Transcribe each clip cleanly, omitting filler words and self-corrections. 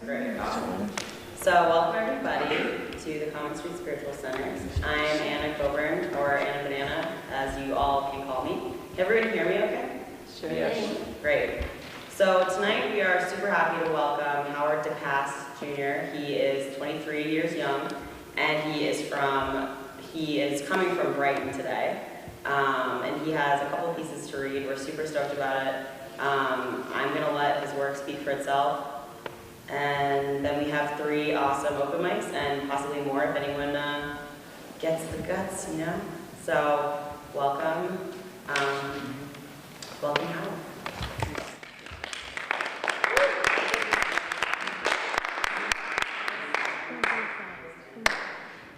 Great, awesome. So welcome everybody to the Common Street Spiritual Center. I'm Anna Coburn, or Anna Banana, as you all can call me. Can everyone hear me okay? Sure. Yes. Great. So tonight we are super happy to welcome Howard dePass Jr. He is 23 years young, and he is coming from Brighton today. And he has a couple pieces to read. We're super stoked about it. I'm going to let his work speak for itself. And then we have 3 awesome open mics and possibly more if anyone gets the guts, you know? So, welcome. Welcome, Howard.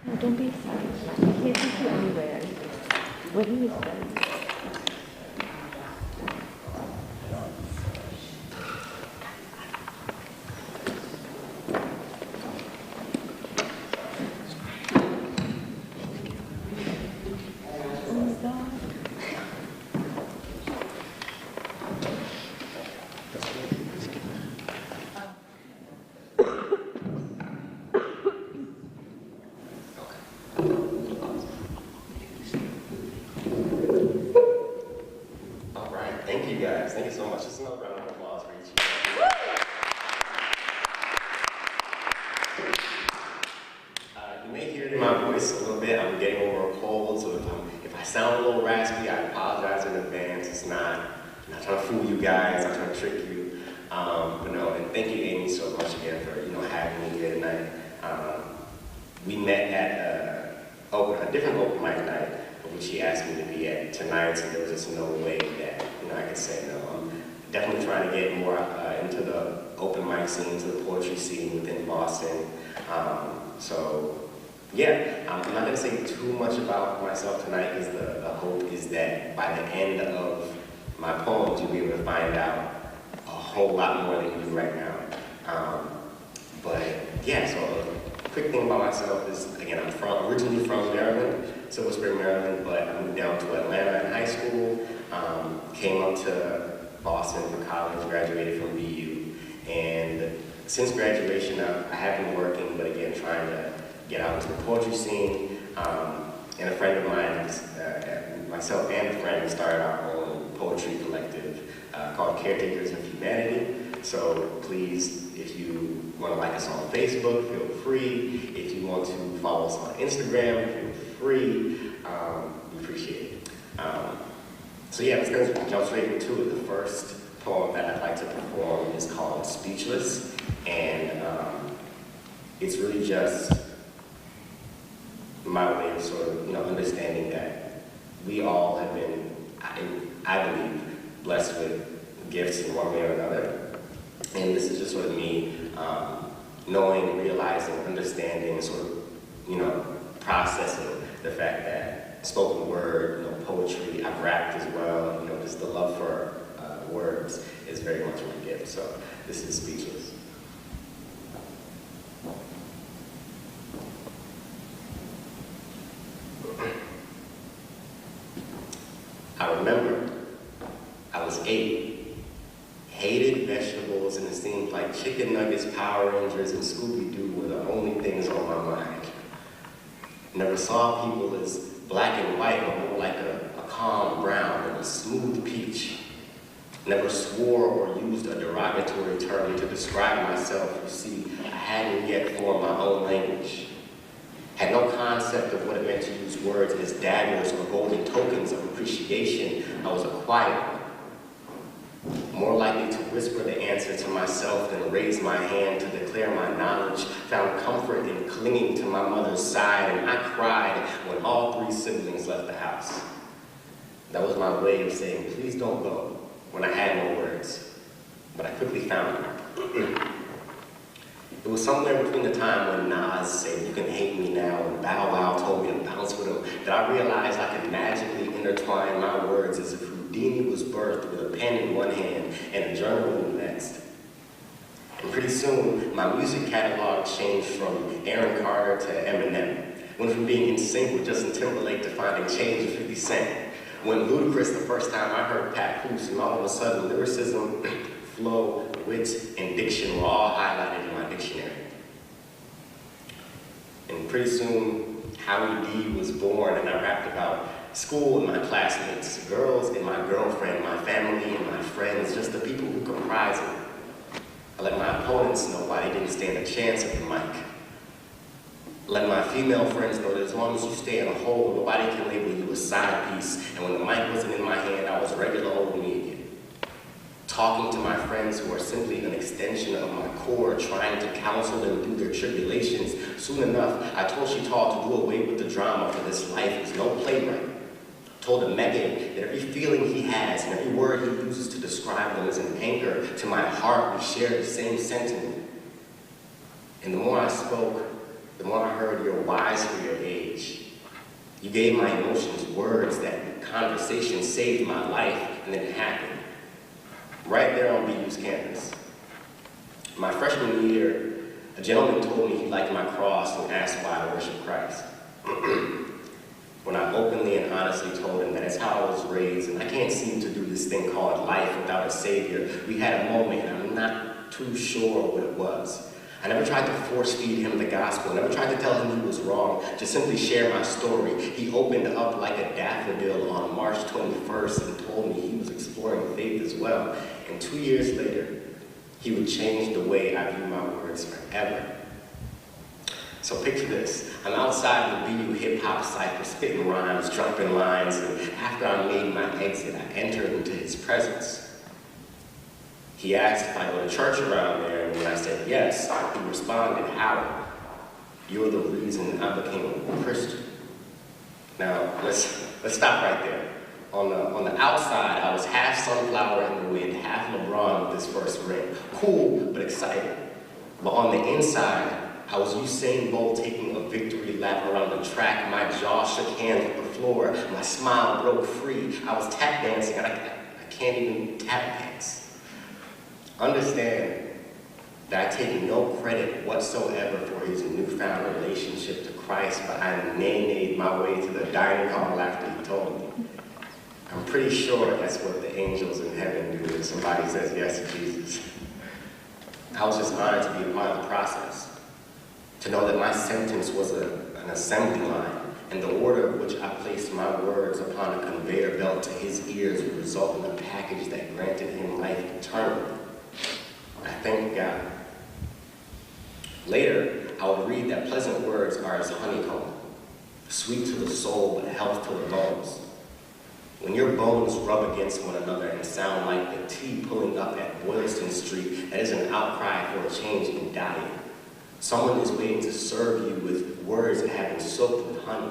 No, don't be excited. He can't take you anywhere. What he was saying. Thank you guys. Thank you so much. Just another round of applause for each of you. You may hear it in my voice a little bit. I'm getting over a cold, so if I sound a little raspy, I apologize in advance. I'm not trying to fool you guys. I'm trying to trick you. But no, and thank you, Amy, so much again for having me here tonight. We met at a different open mic night, which she asked me to be at tonight, so there was just no way that I could say no. I'm definitely trying to get more into the open mic scene, into the poetry scene within Boston. So yeah, I'm not going to say too much about myself tonight, because the hope is that by the end of my poems, you'll be able to find out a whole lot more than you do right now. But yeah, so a quick thing about myself is, again, I'm originally from Maryland, Silver Spring, Maryland, but I moved down to Atlanta in high school, came up to Boston for college, graduated from BU, and since graduation I have been working, but again, trying to get out into the poetry scene, and a friend of mine, myself and a friend, started our own poetry collective called Caretakers of Humanity. So please, if you want to like us on Facebook, feel free. If you want to follow us on Instagram, feel free. We appreciate it. So yeah, let's go jump straight into it. The first poem that I'd like to perform is called Speechless, and it's really just my way of sort of understanding that we all have been, I believe, blessed with gifts in one way or another. And this is just sort of me knowing, realizing, understanding, sort of, processing the fact that spoken word, poetry, I've rapped as well, just the love for words is very much my gift. So this is Speechless. I remember I was 8, hated vegetables, and it seemed like chicken nuggets, Power Rangers, and Scooby-Doo were the only things on my mind. Never saw people as black and white, but more like a calm brown and a smooth peach. Never swore or used a derogatory term to describe myself. You see, I hadn't yet formed my own language. Had no concept of what it meant to use words as daggers or golden tokens of appreciation. I was a quiet one, more likely to whisper the answer to myself than raise my hand to declare my knowledge. Found comfort in clinging to my mother's side, and I cried when all 3 siblings left the house. That was my way of saying, please don't go, when I had no words. But I quickly found it. It was somewhere between the time when Nas said, "You can hate me now," and Bow Wow told me to bounce with him, that I realized I could magically intertwine my words as if Houdini was birthed with a pen in one hand and a journal in the next. And pretty soon, my music catalog changed from Aaron Carter to Eminem. Went from being in sync with Justin Timberlake to finding change with 50 Cent. When Ludacris, the first time I heard Pat Poose, and all of a sudden lyricism, flow, wit, and diction were all highlighted in my dictionary. And pretty soon, Howie D was born, and I rapped about school and my classmates, girls and my girlfriend, my family and my friends, just the people who comprise it. I let my opponents know why they didn't stand a chance at the mic. Let my female friends know that as long as you stay in a hole, nobody can label you a side piece. And when the mic wasn't in my hand, I was regular old me again. Talking to my friends who are simply an extension of my core, trying to counsel them through their tribulations. Soon enough, I told Chital to do away with the drama, for this life is no playwright. Told him Megan that every feeling he has and every word he uses to describe them is an anchor to my heart. We share the same sentiment. And the more I spoke, the more I heard you're wise for your age. You gave my emotions words. That conversation saved my life, and then it happened. Right there on BU's campus. My freshman year, a gentleman told me he liked my cross and asked why I worship Christ. When I openly and honestly told him that it's how I was raised, and I can't seem to do this thing called life without a savior, we had a moment, and I'm not too sure what it was. I never tried to force feed him the gospel. I never tried to tell him he was wrong, just simply share my story. He opened up like a daffodil on March 21st and told me he was exploring faith as well. And 2 years later, he would change the way I view my words forever. So picture this. I'm outside the BU hip-hop cypher, spitting rhymes, dropping lines, and after I made my exit, I entered into his presence. He asked if I go to church around there, and when I said yes, he responded, Howard, you're the reason I became a Christian. Now, let's stop right there. On the outside, I was half sunflower in the wind, half LeBron with his first ring. Cool, but excited. But on the inside, I was Usain Bolt taking a victory lap around the track. My jaw shook hands with the floor. My smile broke free. I was tap dancing. I can't even tap dance. Understand that I take no credit whatsoever for his newfound relationship to Christ, but I nay-nayed my way to the dining hall after he told me. I'm pretty sure that's what the angels in heaven do when somebody says yes to Jesus. I was just honored to be a part of the process, to know that my sentence was an assembly line, and the order in which I placed my words upon a conveyor belt to his ears would result in a package that granted him life eternally. I thank God. Later, I would read that pleasant words are as honeycomb, sweet to the soul, but health to the bones. When your bones rub against one another and sound like the tea pulling up at Boylston Street, that is an outcry for a change in diet. Someone is waiting to serve you with words that have been soaked with honey.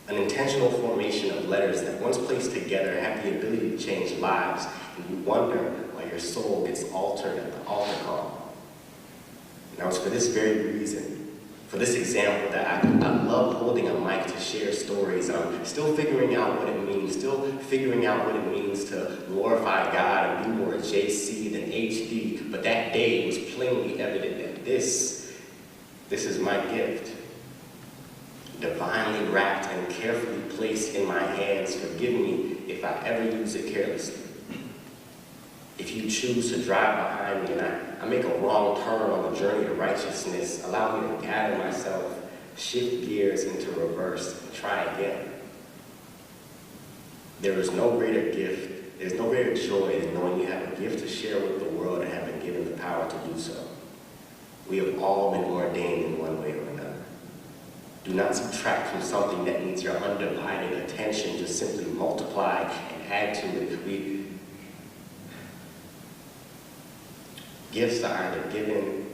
An intentional formation of letters that once placed together have the ability to change lives, and you wonder why your soul gets altered at the altar call. Now it's for this very reason, for this example, that I love holding a mic to share stories. I'm still figuring out what it means, to glorify God and be more JC than HD, but that day it was plainly evident that this is my gift. Divinely wrapped and carefully placed in my hands. Forgive me if I ever use it carelessly. If you choose to drive behind me and I make a wrong turn on the journey to righteousness, allow me to gather myself, shift gears into reverse, and try again. There is no greater gift, there's no greater joy than knowing you have a gift to share with the world and have been given the power to do so. We have all been ordained in one way or another. Do not subtract from something that needs your undivided attention. Just simply multiply and add to it. Gifts are either given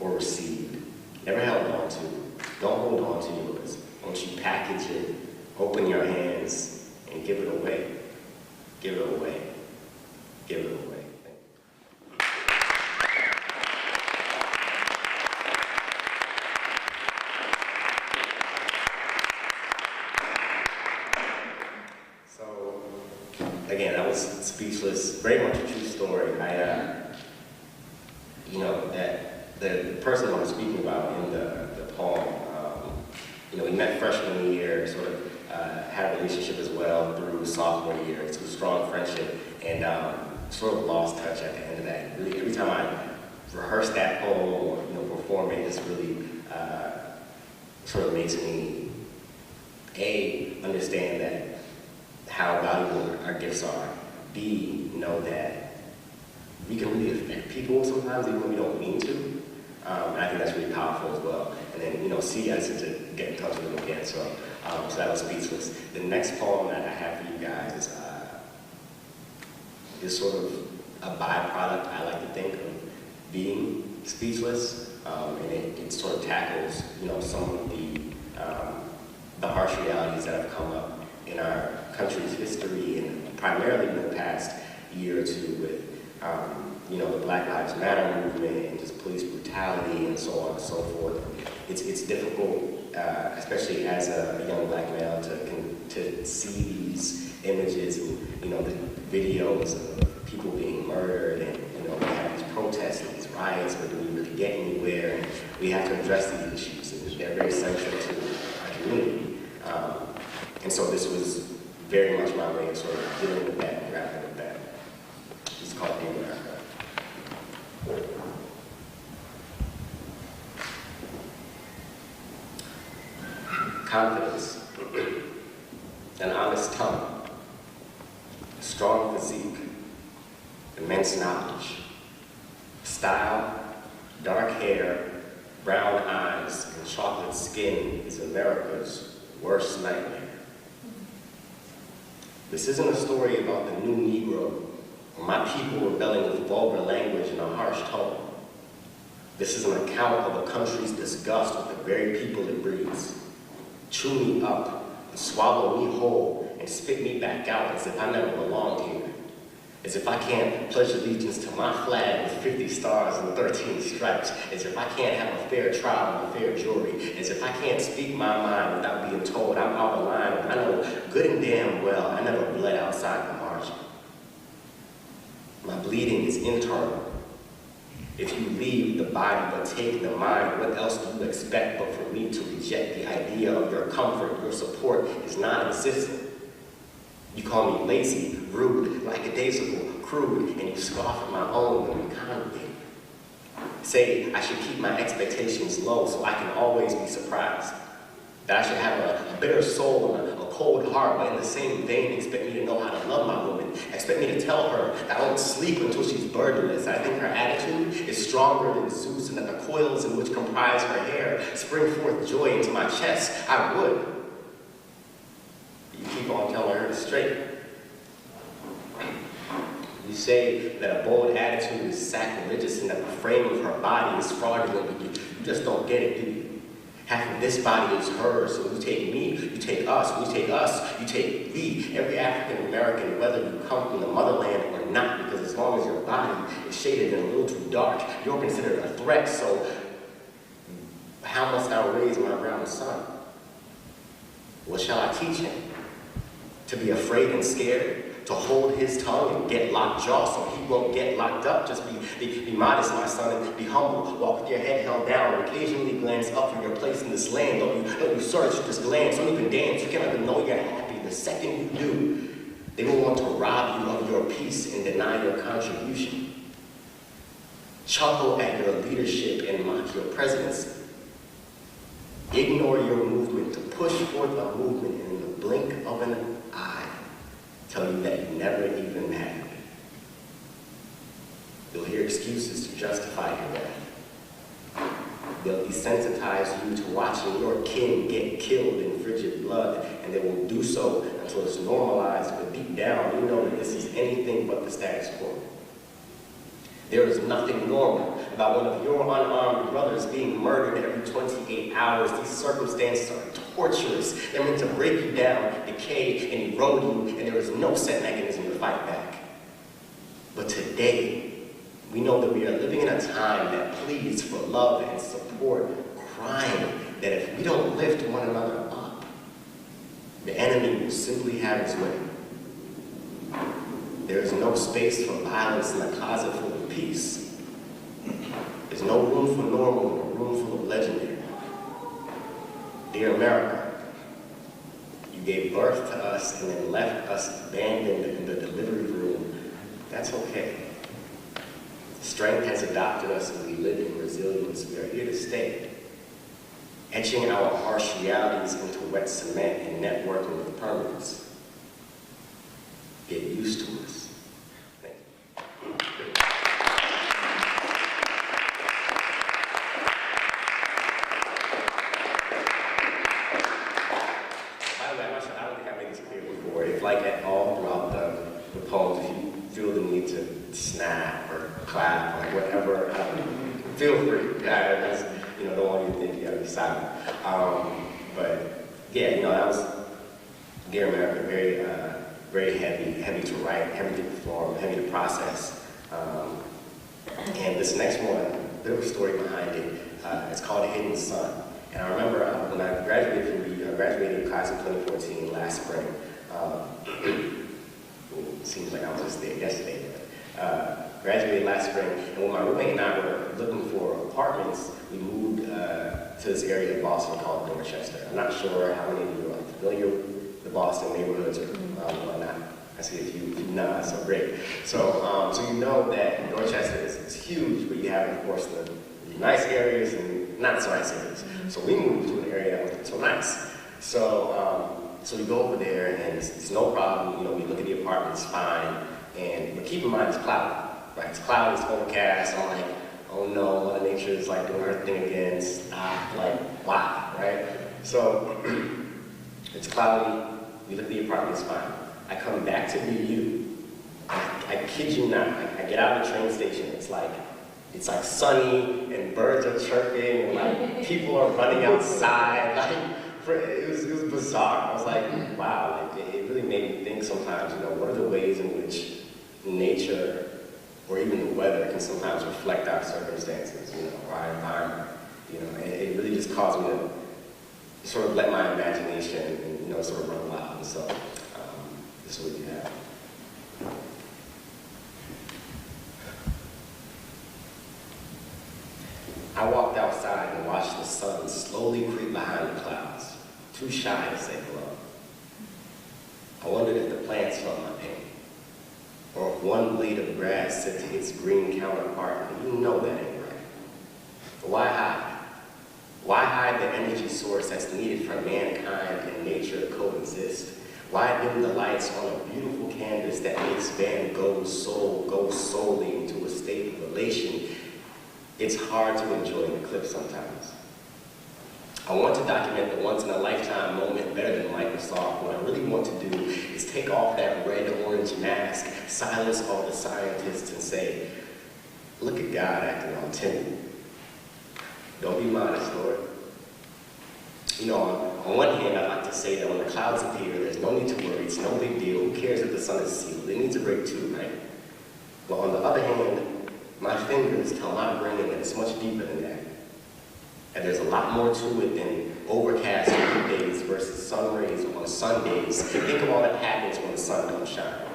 or received. Never held on to. Don't hold on to yours. Once you package it, open your hands, and give it away. Give it away. Give it away. Again, I was speechless. Very much a true story. That the person I'm speaking about in the poem, we met freshman year, sort of had a relationship as well through sophomore year. It's a strong friendship, and sort of lost touch at the end of that. Really, every time I rehearse that poem or perform it, just really sort of makes me understand that how valuable our gifts are. B, know that we can really affect people sometimes even when we don't mean to. And I think that's really powerful as well. And then, C, I just need to get in touch with them again. So that was Speechless. The next poem that I have for you guys is sort of a byproduct, I like to think, of being speechless. And it sort of tackles, some of the harsh realities that have come up in our country's history and primarily in the past year or two with the Black Lives Matter movement and just police brutality and so on and so forth. It's difficult, especially as a young black male, to see these images and the videos of people being murdered, and we have these protests and these riots, but do we really get anywhere? And we have to address these issues, and they're very central to our community. And so this was very much my way of sort of dealing with that and grappling with that. It's called America. Confidence, an honest tongue, a strong physique, immense knowledge, style, dark hair, brown eyes, and chocolate skin is America's worst nightmare. This isn't a story about the new Negro or my people rebelling with vulgar language and a harsh tone. This is an account of a country's disgust with the very people it breeds. Chew me up and swallow me whole and spit me back out as if I never belonged here. As if I can't pledge allegiance to my flag with 50 stars and 13 stripes. As if I can't have a fair trial and a fair jury. As if I can't speak my mind without being told I'm out of line. And I know good and damn well I never bled outside the margin. My bleeding is internal. If you leave the body but take the mind, what else do you expect but for me to reject the idea of your comfort, your support is non-existent? You call me lazy, rude, lackadaisical, crude, and you scoff at my own economy. Say I should keep my expectations low so I can always be surprised. That I should have a bitter soul and a cold heart, but in the same vein expect me to know how to love my woman. Expect me to tell her that I won't sleep until she's burdenless. I think her attitude is stronger than Zeus, and that the coils in which comprise her hair spring forth joy into my chest. I would. You keep on telling her to straight. You say that a bold attitude is sacrilegious and that the frame of her body is fraudulent, but you just don't get it, do you? Half of this body is hers, so you take me, you take us, we take us, you take we, every African American, whether you come from the motherland or not, because as long as your body is shaded and a little too dark, you're considered a threat, so how must I raise my brown son? What shall I teach him? To be afraid and scared? To hold his tongue and get lockjaw so he won't get locked up? Just be modest, my son, and be humble. Walk with your head held down and occasionally glance up for your place in this land. Don't you search, just glance. Don't even dance. You can't even know you're happy. The second you do, they will want to rob you of your peace and deny your contribution. Chuckle at your leadership and mock your presidency. Ignore your movement to push forth a movement, and in the blink of an eye, tell you that you never even had me. You'll hear excuses to justify your death. They'll desensitize you to watching your kin get killed in frigid blood, and they will do so until it's normalized, but deep down you know that this is anything but the status quo. There is nothing normal about one of your unarmed brothers being murdered every 28 hours. These circumstances are torturous. They're meant to break you down, decay, and erode you, and there is no set mechanism to fight back. But today, we know that we are living in a time that pleads for love and support, crying that if we don't lift one another up, the enemy will simply have his way. There is no space for violence in a closet full of peace. There's no room for normal in a room full of legendary. Dear America, you gave birth to us and then left us abandoned in the delivery room That's okay. Strength has adopted us and we live in resilience. We are here to stay. Etching our harsh realities into wet cement and networking with permanence. Get used to us. Thank you. By the way, I don't think I made this clear before. If like at all throughout the poems, if you feel the need to snap or clap, like whatever, feel free. I don't want you to think you gotta be silent. But yeah, that was Dear America, very heavy to write, heavy to perform, heavy to process. And this next one, a bit of a story behind it. It's called Hidden Sun. And I remember when I graduated class in 2014 last spring. It seems like I was just there yesterday. Graduated last spring, and when my roommate and I were looking for apartments, we moved to this area of Boston called Dorchester. I'm not sure how many of you are familiar with the Boston neighborhoods or whatnot. I see a few nods, so great. So you know that Dorchester is huge, but you have, of course, the nice areas and not so nice areas. So we moved to an area that wasn't so nice. So we go over there, and it's no problem. We look at the apartments, fine. But keep in mind, it's cloudy. Right? It's cloudy, it's overcast. I'm like, oh no, Mother Nature is like doing her thing again. Stop. Like, why? Right? So it's cloudy. We look at the apartments, fine. I come back to BU. I kid you not. I get out of the train station. It's like sunny and birds are chirping and like people are running outside. It was bizarre. I was like, wow. It really made me think sometimes. What are the ways in which nature or even the weather can sometimes reflect our circumstances, or our environment. And it really just caused me to sort of let my imagination and sort of run wild. And so this is what you have. I walked outside and watched the sun slowly creep behind the clouds, too shy to say hello. I wondered if the plants felt my pain, or if one blade of grass said to its green counterpart, you know that ain't right. But why hide? Why hide the energy source that's needed for mankind and nature to coexist? Why dim the lights on a beautiful canvas that makes Van Gogh's soul go solely into a state of elation? It's hard to enjoy an eclipse sometimes. I want to document the once-in-a-lifetime moment better than Microsoft. What I really want to do is take off that red-orange mask, silence all the scientists, and say, look at God acting all timid. Don't be modest, Lord. On one hand, I'd like to say that when the clouds appear, there's no need to worry. It's no big deal. Who cares if the sun is sealed? It needs a break too, right? But on the other hand, my fingers tell my brain that it's much deeper than that. And there's a lot more to it than overcast days versus sun rays on Sundays. Think of all that happens when the sun don't shine.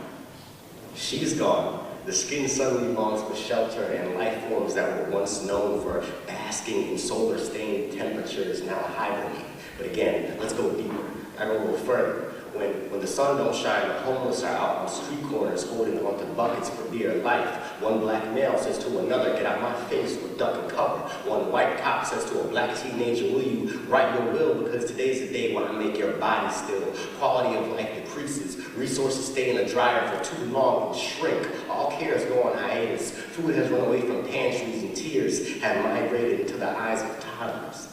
She's gone. The skin suddenly longs for shelter, and life forms that were once known for basking in solar-stained temperatures now hibernate. But again, let's go deeper. I go a little further. When the sun don't shine, the homeless are out on street corners holding onto buckets for dear life. One black male says to another, get out my face or duck and cover. One white cop says to a black teenager, will you write your will, because today's the day when I make your body still. Quality of life decreases. Resources stay in the dryer for too long and shrink. All cares go on hiatus. Food has run away from pantries, and tears have migrated into the eyes of toddlers.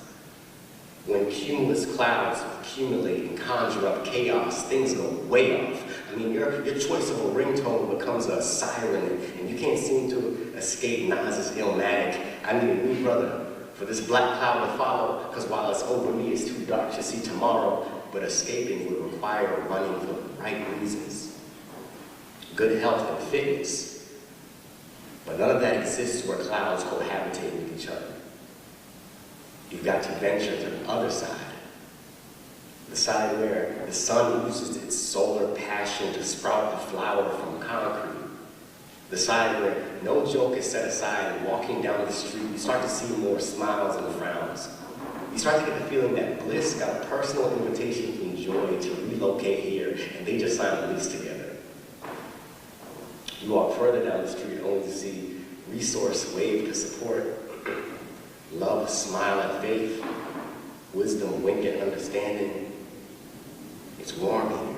When cumulus clouds accumulate and conjure up chaos, things go way off. Your choice of a ringtone becomes a siren, and you can't seem to escape Nas's Illmatic. I need a new brother for this black cloud to follow, because while it's over me, it's too dark to see tomorrow. But escaping would require running for the right reasons. Good health and fitness. But none of that exists where clouds cohabitate with each other. You've got to venture to the other side. The side where the sun uses its solar passion to sprout a flower from concrete. The side where no joke is set aside and walking down the street, you start to see more smiles and frowns. You start to get the feeling that Bliss got a personal invitation from Joy to relocate here, and they just signed a lease together. You walk further down the street only to see resource wave to support, love smile at faith, wisdom wink at understanding. It's warm here.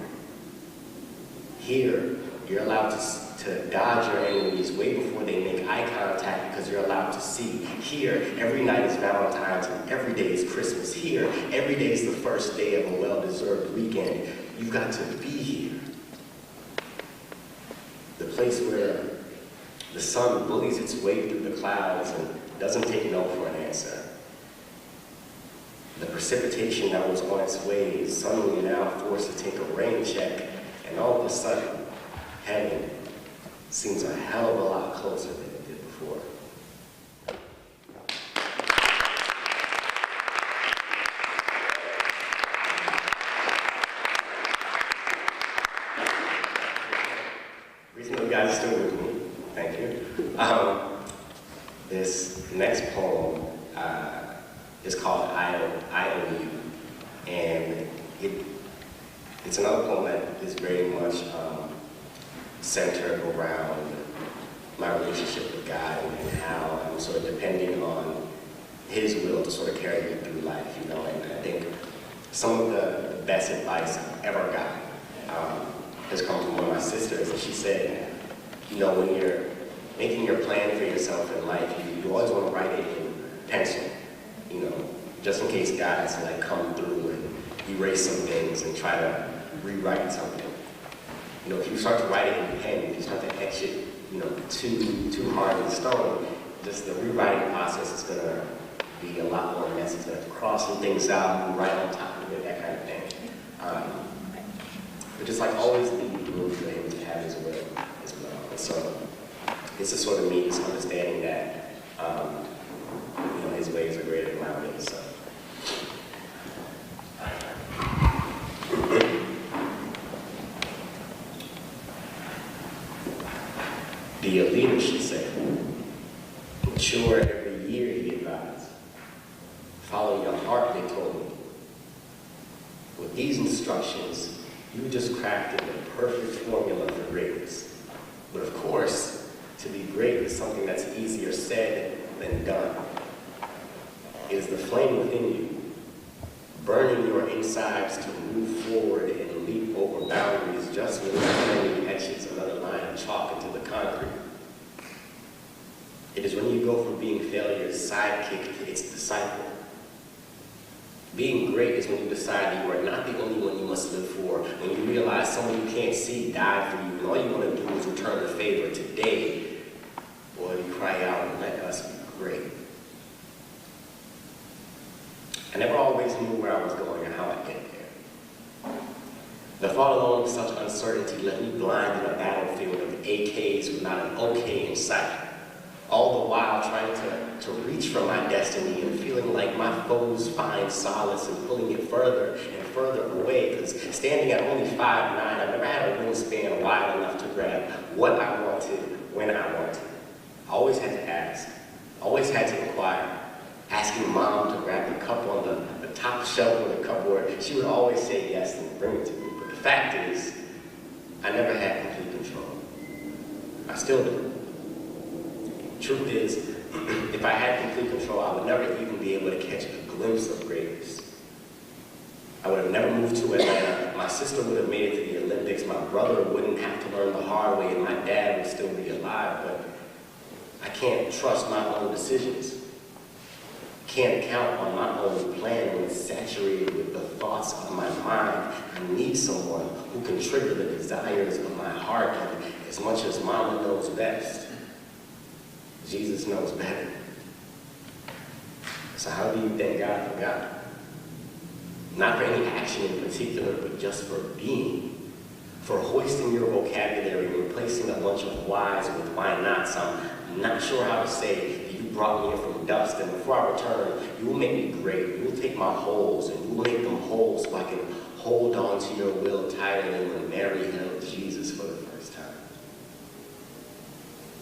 Here, you're allowed to dodge your enemies way before they make eye contact because you're allowed to see. Here, every night is Valentine's and every day is Christmas. Here, every day is the first day of a well-deserved weekend. You've got to be here. The place where the sun bullies its way through the clouds and doesn't take no for an answer. The precipitation that was on its way is suddenly now forced to take a rain check, and all of a sudden, heaven seems a hell of a lot closer than it did before. Reason you guys are still with me, thank you. This next poem is called I Owe You, and it's another poem that is very much centered around my relationship with God and how I'm sort of depending on His will to sort of carry me through life, you know. And I think some of the best advice I've ever gotten has come from one of my sisters, and she said, you know, when you're making your plan for yourself in life, you always want to write it in pencil, you know, just in case God has to like come through and erase some things and try to rewrite something. You know, if you start to write it in pen, if you start to etch it, you know, too hard in stone, just the rewriting process is going to be a lot more messy. It's going to have to cross some things out and write on top of it, that kind of thing. But just like always leave room for Him to have His will as well. And so it's a sort of me just understanding that you know, His ways are greater than my ways. So. Be a leader, she said. Mature every year, He advised. Follow your heart, they told me. With these instructions, you just crafted the perfect formula for greatness. But of course, to be great is something that's easier said than done. It is the flame within you, burning your insides to move forward and leap over boundaries just when the enemy etches another line of chalk into the concrete. It is when you go from being failure's sidekick to its disciple. Being great is when you decide you are not the only one you must live for, when you realize someone you can't see died for you, and all you want to do is return the favor today, or you cry out and let us be great. I never always knew where I was going or how I'd get there. The thought alone of such uncertainty left me blind in a battlefield of AKs with not an okay in sight. All the while trying to reach for my destiny and feeling like my foes find solace in pulling it further and further away, because standing at only 5'9", I never had a wingspan wide enough to grab what I wanted when I wanted. I always had to ask, always had to inquire, asking Mom to grab the cup on the top shelf of the cupboard. She would always say yes and bring it to me, but the fact is, I never had complete control. I still do. Truth is, if I had complete control, I would never even be able to catch a glimpse of greatness. I would have never moved to Atlanta. My sister would have made it to the Olympics. My brother wouldn't have to learn the hard way, and my dad would still be alive. But I can't trust my own decisions. Can't count on my own plan when it's saturated with the thoughts of my mind. I need someone who can trigger the desires of my heart, and as much as Mama knows best, Jesus knows better. So how do you thank God for God? Not for any action in particular, but just for being. For hoisting your vocabulary and replacing a bunch of whys with why nots. I'm not sure how to say that you brought me in from dust, and before I return, you will make me great. You will take my holes, and you will make them whole so I can hold on to your will tighter than when Mary held Jesus for the first time.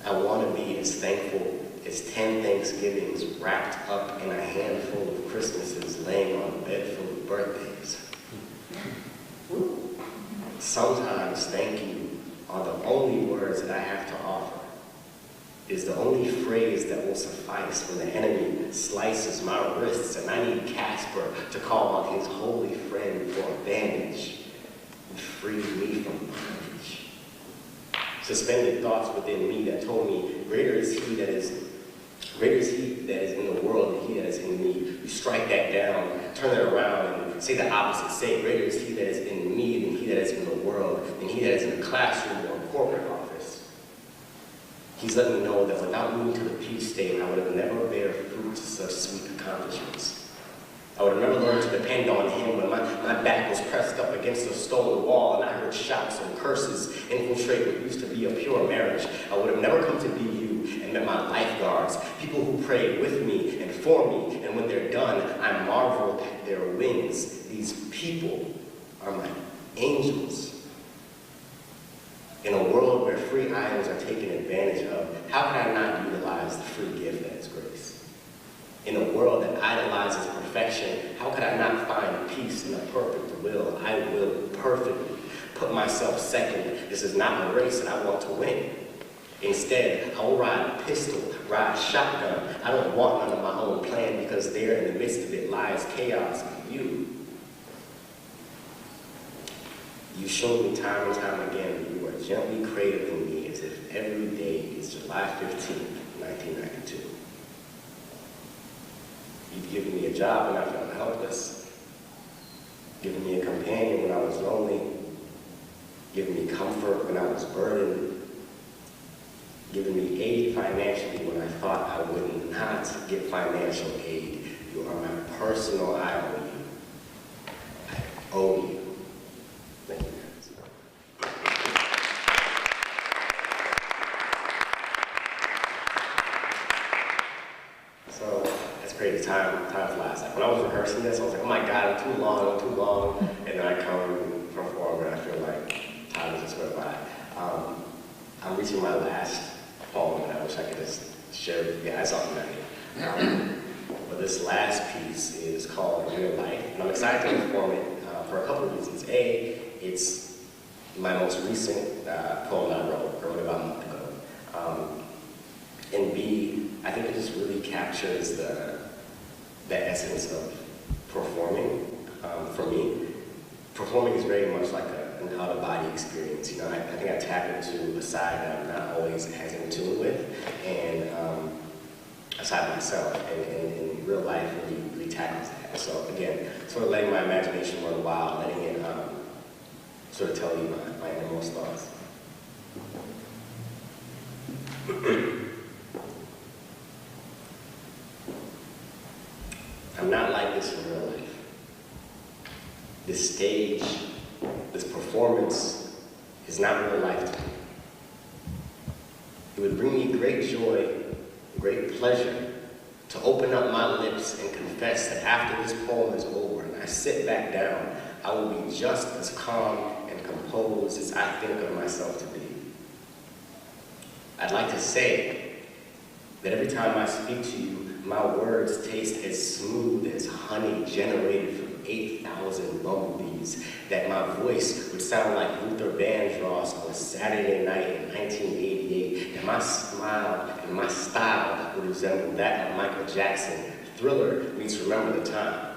I want to be as thankful as 10 Thanksgivings wrapped up in a handful of Christmases laying on a bed full of birthdays. Sometimes thank you are the only words that I have to offer. It is the only phrase that will suffice when the enemy slices my wrists and I need Casper to call on his holy friend for a bandage and free me from bondage. Suspended thoughts within me that told me, greater is he that is in the world than he that is in me. You strike that down, turn it around, and say the opposite. Say, greater is he that is in me than he that is in the world, than he that is in the classroom or corporate office. He's letting me know that without moving to the peace state, I would have never bear fruit to such sweet accomplishments. I would have never learned to depend on him when my back was pressed up against a stone wall and I heard shouts and curses infiltrate what used to be a pure marriage. I would have never come to be you and met my lifeguards, people who prayed with me and for me, and when they're done, I marveled at their wings. These people are my angels. In a world where free idols are taken advantage of, how can I not utilize the free gift that is grace? In a world that idolizes perfection, how could I not find peace in a perfect will? I will perfectly put myself second. This is not a race that I want to win. Instead, I will ride a pistol, ride shotgun. I don't want none of my own plan because there in the midst of it lies chaos and you. You showed me time and time again that you are gently cradling me as if every day is July 15th, 1992. You've given me a job when I felt helpless, given me a companion when I was lonely, given me comfort when I was burdened, given me aid financially when I thought I would not get financial aid. You are my personal I owe you. I owe you. Thank you. So that's crazy. Time flies. Like when I was rehearsing this, I was like, oh my God, I'm too long. And then I come and perform and I feel like time just went by. I'm reaching my last poem and I wish I could just share with you guys on that. But this last piece is called Real Life, and I'm excited to perform it for a couple of reasons. A, it's my most recent poem I wrote about a month ago. And B, I think it just really captures the essence of performing for me. Performing is very much like an out-of-body experience. You know, I think I tap into a side that I'm not always as in tune with, and a side of myself, and real life really tackles that. So again, sort of letting my imagination run wild, letting it sort of tell you my innermost thoughts. I'm not like this in real life. This stage, this performance is not real life to me. It would bring me great joy, great pleasure to open up my lips and confess that after this poem is over and I sit back down, I will be just as calm and composed as I think of myself to be. I'd like to say that every time I speak to you, my words taste as smooth as honey generated from 8,000 bumblebees, that my voice would sound like Luther Vandross on a Saturday night in 1988, that my smile and my style would resemble that of Michael Jackson. Thriller meets Remember the Time.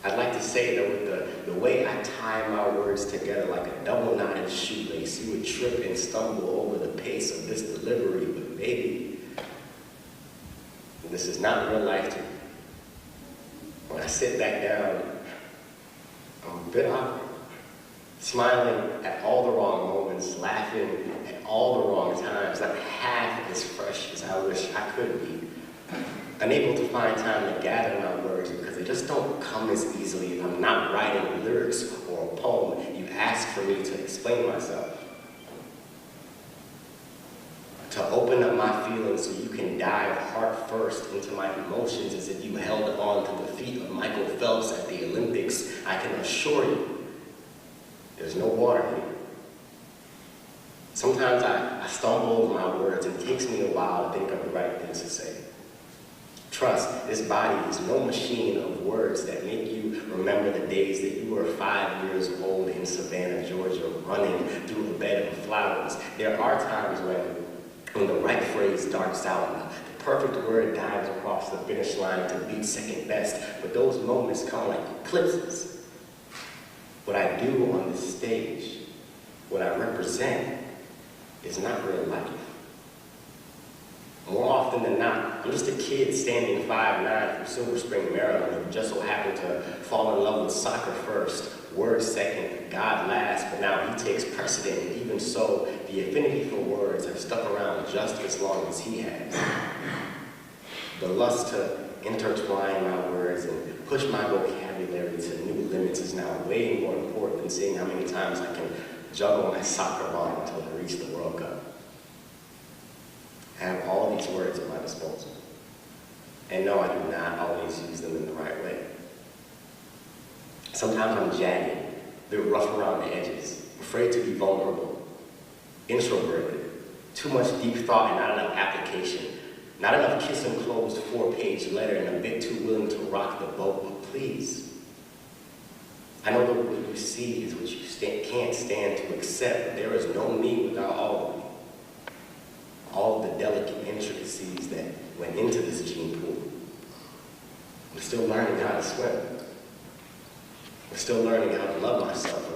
I'd like to say that with the way I tie my words together like a double-knotted shoelace, you would trip and stumble over the pace of this delivery, but baby, this is not real life to me. When I sit back down, I'm a bit awkward, smiling at all the wrong moments, laughing at all the wrong times, not half as fresh as I wish I could be. Unable to find time to gather my words because they just don't come as easily if I'm not writing lyrics or a poem. You ask for me to explain myself. To open up my feelings so you can dive heart first into my emotions as if you held on to the feet of Michael Phelps at the Olympics. I can assure you, there's no water here. Sometimes I stumble over my words and it takes me a while to think of the right things to say. Trust, this body is no machine of words that make you remember the days that you were 5 years old in Savannah, Georgia, running through a bed of flowers. There are times when the right phrase darts out and the perfect word dives across the finish line to beat second best, but those moments come like eclipses. What I do on this stage, what I represent, is not real life. More often than not, I'm just a kid standing 5'9" from Silver Spring, Maryland, who just so happened to fall in love with soccer first, words second, God last, but now he takes precedent. Even so, the affinity for words have stuck around just as long as he has. The lust to intertwine my words and push my vocabulary to new limits is now way more important than seeing how many times I can juggle my soccer ball until I reach the World Cup. I have all these words at my disposal. And no, I do not always use them in the right way. Sometimes I'm jagged, a bit rough around the edges, afraid to be vulnerable, introverted, too much deep thought and not enough application, not enough kiss and closed 4-page letter, and a bit too willing to rock the boat, but please. I know that what you see is what you can't stand to accept, but there is no me without all of you. All of the delicate intricacies that went into this gene pool. I'm still learning how to swim. I'm still learning how to love myself.